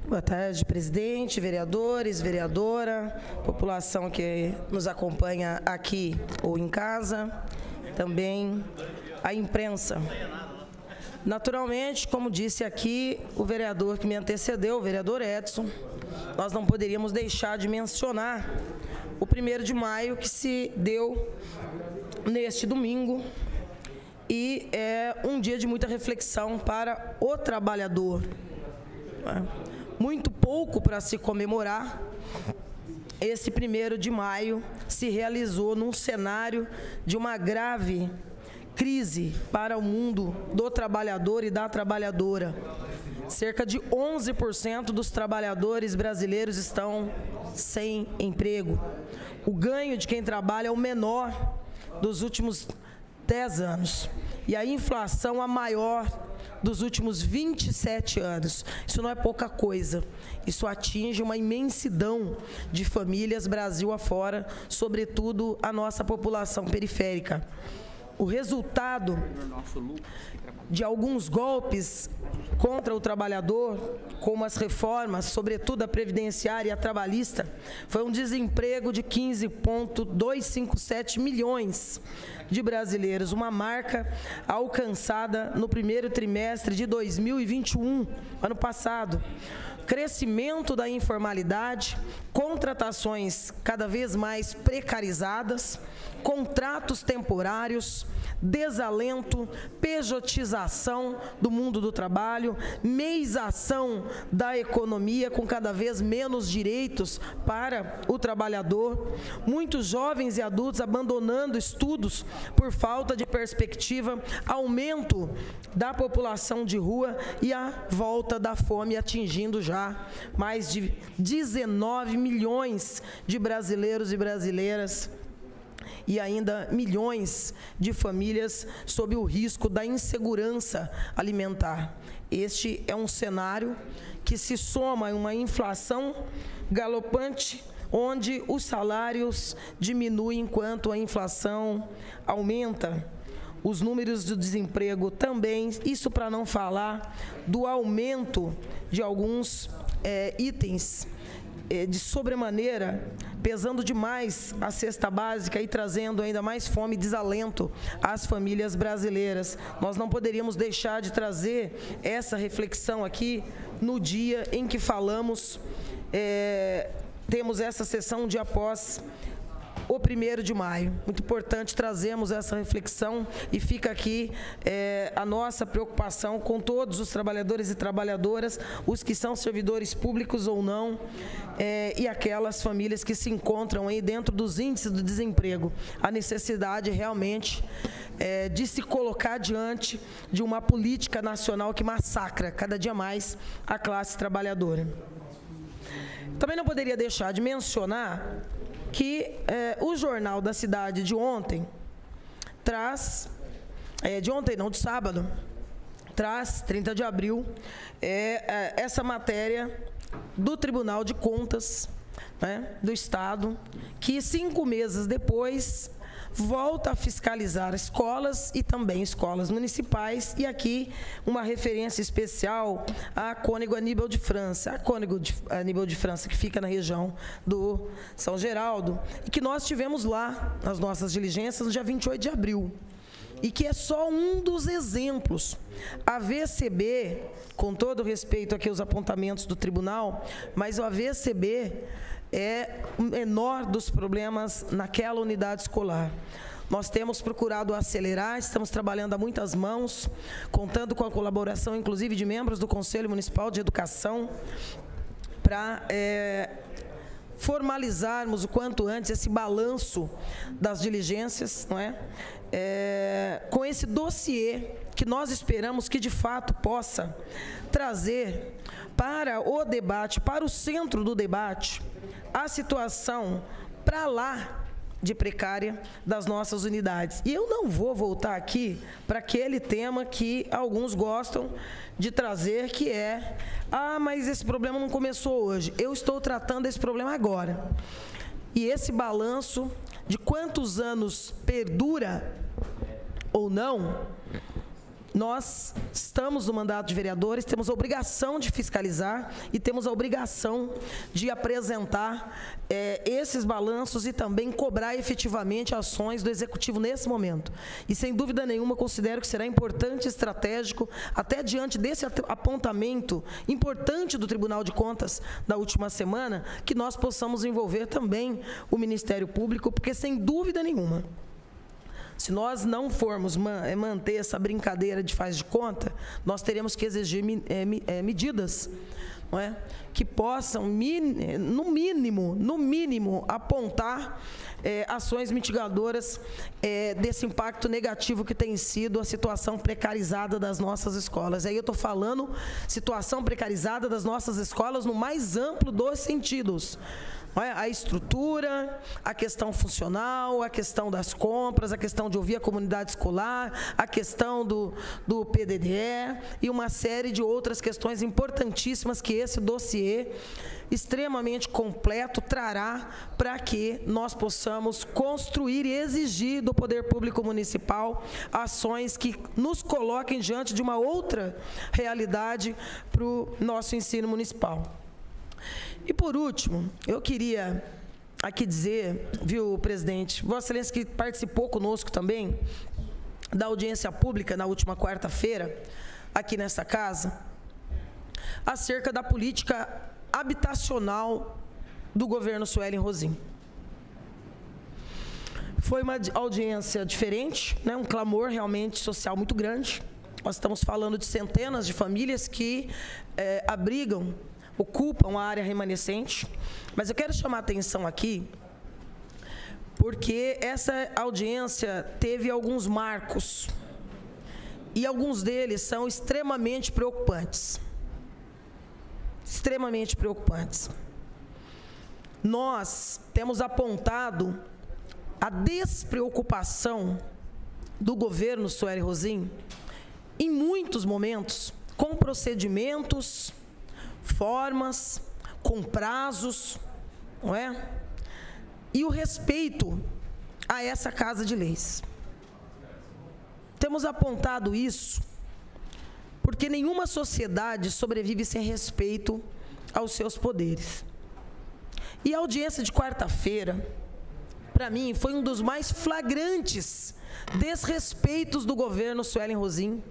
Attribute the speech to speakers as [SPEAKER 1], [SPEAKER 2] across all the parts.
[SPEAKER 1] Boa tarde, presidente, vereadores, vereadora, população que nos acompanha aqui ou em casa, também a imprensa. Naturalmente, como disse aqui o vereador que me antecedeu, o vereador Edson, nós não poderíamos deixar de mencionar o 1º de maio que se deu neste domingo e é um dia de muita reflexão para o trabalhador. Muito pouco para se comemorar. Esse 1º de maio se realizou num cenário de uma grave crise para o mundo do trabalhador e da trabalhadora. Cerca de 11% dos trabalhadores brasileiros estão sem emprego. O ganho de quem trabalha é o menor dos últimos 10 anos. E a inflação a maior dos últimos 27 anos. Isso não é pouca coisa. Isso atinge uma imensidão de famílias Brasil afora, sobretudo a nossa população periférica. O resultado de alguns golpes contra o trabalhador, como as reformas, sobretudo a previdenciária e a trabalhista, foi um desemprego de 15,257 milhões de brasileiros, uma marca alcançada no 1º trimestre de 2021, ano passado. Crescimento da informalidade, contratações cada vez mais precarizadas, contratos temporários, desalento, pejotização do mundo do trabalho, meização da economia com cada vez menos direitos para o trabalhador, muitos jovens e adultos abandonando estudos por falta de perspectiva, aumento da população de rua e a volta da fome atingindo já mais de 19 milhões de brasileiros e brasileiras e ainda milhões de famílias sob o risco da insegurança alimentar. Este é um cenário que se soma a uma inflação galopante, onde os salários diminuem enquanto a inflação aumenta. Os números do desemprego também, isso para não falar do aumento de alguns itens de sobremaneira, pesando demais a cesta básica e trazendo ainda mais fome e desalento às famílias brasileiras. Nós não poderíamos deixar de trazer essa reflexão aqui no dia em que falamos, temos essa sessão um dia após o 1º de maio. Muito importante trazermos essa reflexão e fica aqui a nossa preocupação com todos os trabalhadores e trabalhadoras, os que são servidores públicos ou não, e aquelas famílias que se encontram aí dentro dos índices do desemprego. A necessidade realmente de se colocar diante de uma política nacional que massacra cada dia mais a classe trabalhadora. Também não poderia deixar de mencionar que o Jornal da Cidade de ontem traz, de sábado, traz, 30 de abril, essa matéria do Tribunal de Contas, do Estado, que 5 meses depois volta a fiscalizar escolas e também escolas municipais, e aqui uma referência especial à Cônego Aníbal de França, a Cônego Aníbal de França, que fica na região do São Geraldo, e que nós tivemos lá nas nossas diligências no dia 28 de abril, e que é só um dos exemplos. A VCB, com todo respeito aqui aos apontamentos do tribunal, mas a VCB é o menor dos problemas naquela unidade escolar. Nós temos procurado acelerar, estamos trabalhando a muitas mãos, contando com a colaboração, inclusive, de membros do Conselho Municipal de Educação, para formalizarmos o quanto antes esse balanço das diligências, não é? Com esse dossiê que nós esperamos que, de fato, possa trazer para o debate, para o centro do debate, a situação para lá de precária das nossas unidades. E eu não vou voltar aqui para aquele tema que alguns gostam de trazer, que é: mas esse problema não começou hoje. Eu estou tratando esse problema agora. E esse balanço de quantos anos perdura ou não, nós estamos no mandato de vereadores, temos a obrigação de fiscalizar e temos a obrigação de apresentar esses balanços e também cobrar efetivamente ações do Executivo nesse momento. E, sem dúvida nenhuma, considero que será importante e estratégico, até diante desse apontamento importante do Tribunal de Contas da última semana, que nós possamos envolver também o Ministério Público, porque, sem dúvida nenhuma, se nós não formos manter essa brincadeira de faz de conta, nós teremos que exigir medidas, não é? Que possam, no mínimo, apontar ações mitigadoras desse impacto negativo que tem sido a situação precarizada das nossas escolas. Aí eu estou falando situação precarizada das nossas escolas no mais amplo dos sentidos. A estrutura, a questão funcional, a questão das compras, a questão de ouvir a comunidade escolar, a questão do PDDE e uma série de outras questões importantíssimas que esse dossiê extremamente completo trará para que nós possamos construir e exigir do Poder Público Municipal ações que nos coloquem diante de uma outra realidade para o nosso ensino municipal. E, por último, eu queria aqui dizer, viu, presidente, Vossa Excelência que participou conosco também da audiência pública na última quarta-feira, aqui nesta casa, acerca da política habitacional do governo Suelen Rosim. Foi uma audiência diferente, né, um clamor realmente social muito grande. Nós estamos falando de centenas de famílias que ocupam a área remanescente, mas eu quero chamar a atenção aqui, porque essa audiência teve alguns marcos, e alguns deles são extremamente preocupantes. Extremamente preocupantes. Nós temos apontado a despreocupação do governo Suelen Rosim, em muitos momentos, com procedimentos, formas, com prazos, não é? E o respeito a essa Casa de Leis. Temos apontado isso porque nenhuma sociedade sobrevive sem respeito aos seus poderes. E a audiência de quarta-feira, para mim, foi um dos mais flagrantes desrespeitos do governo Suelen Rosim,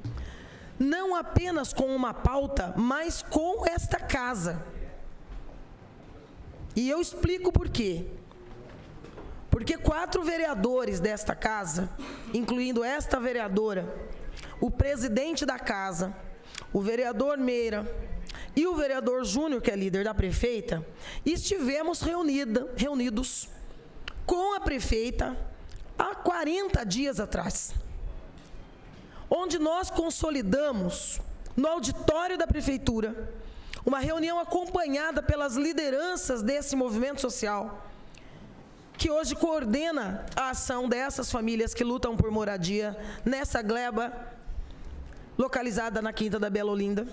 [SPEAKER 1] não apenas com uma pauta, mas com esta casa. E eu explico por quê. Porque 4 vereadores desta casa, incluindo esta vereadora, o presidente da casa, o vereador Meira e o vereador Júnior, que é líder da prefeita, estivemos reunidos com a prefeita há 40 dias atrás, onde nós consolidamos, no auditório da prefeitura, uma reunião acompanhada pelas lideranças desse movimento social, que hoje coordena a ação dessas famílias que lutam por moradia nessa gleba localizada na Quinta da Bela Olinda.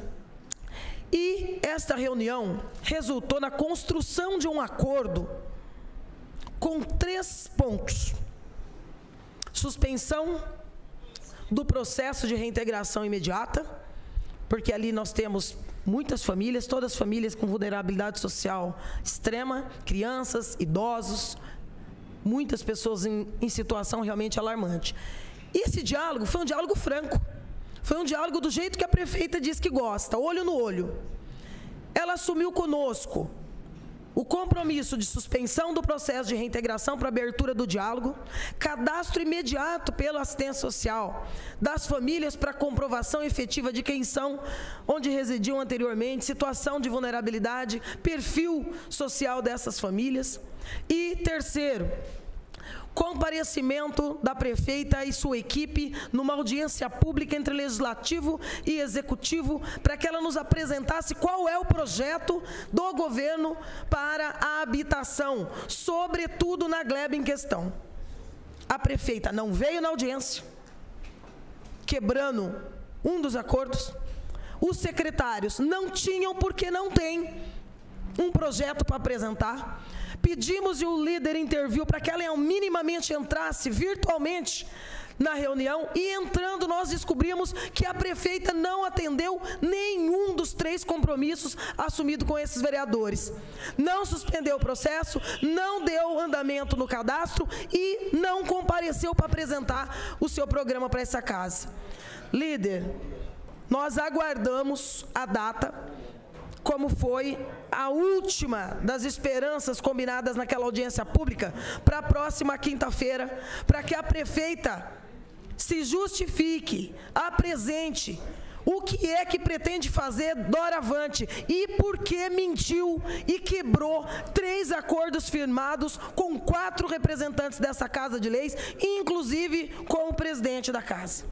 [SPEAKER 1] E esta reunião resultou na construção de um acordo com 3 pontos: suspensão do processo de reintegração imediata, porque ali nós temos muitas famílias, todas as famílias com vulnerabilidade social extrema, crianças, idosos, muitas pessoas em situação realmente alarmante. E esse diálogo foi um diálogo franco, foi um diálogo do jeito que a prefeita diz que gosta, olho no olho. Ela assumiu conosco o compromisso de suspensão do processo de reintegração para abertura do diálogo, cadastro imediato pela assistência social das famílias para comprovação efetiva de quem são, onde residiam anteriormente, situação de vulnerabilidade, perfil social dessas famílias. E terceiro, comparecimento da prefeita e sua equipe numa audiência pública entre Legislativo e Executivo, para que ela nos apresentasse qual é o projeto do governo para a habitação, sobretudo na gleba em questão. A prefeita não veio na audiência, quebrando um dos acordos. Os secretários não tinham, porque não tem um projeto para apresentar. Pedimos e o líder interviu para que ela minimamente entrasse virtualmente na reunião e entrando nós descobrimos que a prefeita não atendeu nenhum dos 3 compromissos assumidos com esses vereadores. Não suspendeu o processo, não deu andamento no cadastro e não compareceu para apresentar o seu programa para essa casa. Líder, nós aguardamos a data, como foi a última das esperanças combinadas naquela audiência pública, para a próxima quinta-feira, para que a prefeita se justifique, apresente o que é que pretende fazer doravante e por que mentiu e quebrou 3 acordos firmados com 4 representantes dessa Casa de Leis, inclusive com o presidente da casa.